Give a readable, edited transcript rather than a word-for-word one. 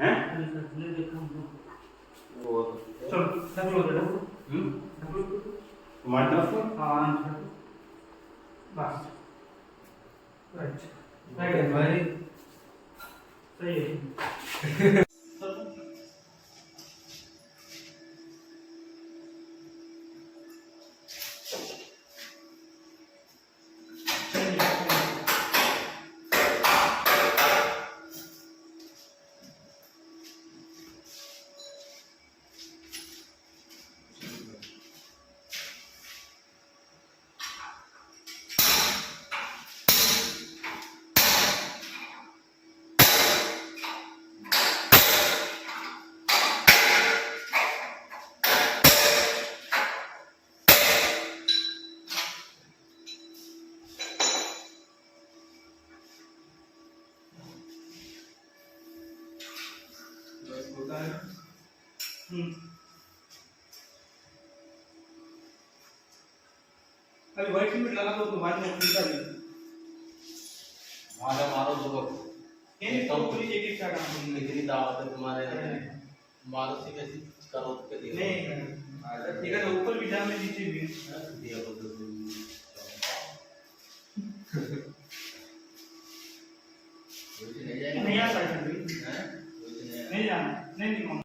हैं चल ढकलो बेटा तुम्हारी तरफ से हाँ बस राइट राइट भाई सही है होता है अभी व्हाइट सिमेंट लगा दो तो बाद में खुलता नहीं मारा मारो दो ये तो पूरी एक एक शॉट हम कितनी दावत है तुम्हारे मारो से कैसी करो के दे नहीं ठीक है तो ऊपर भी जाम में नीचे भी दिया तो नहीं आ सकता नहीं जाना नहीं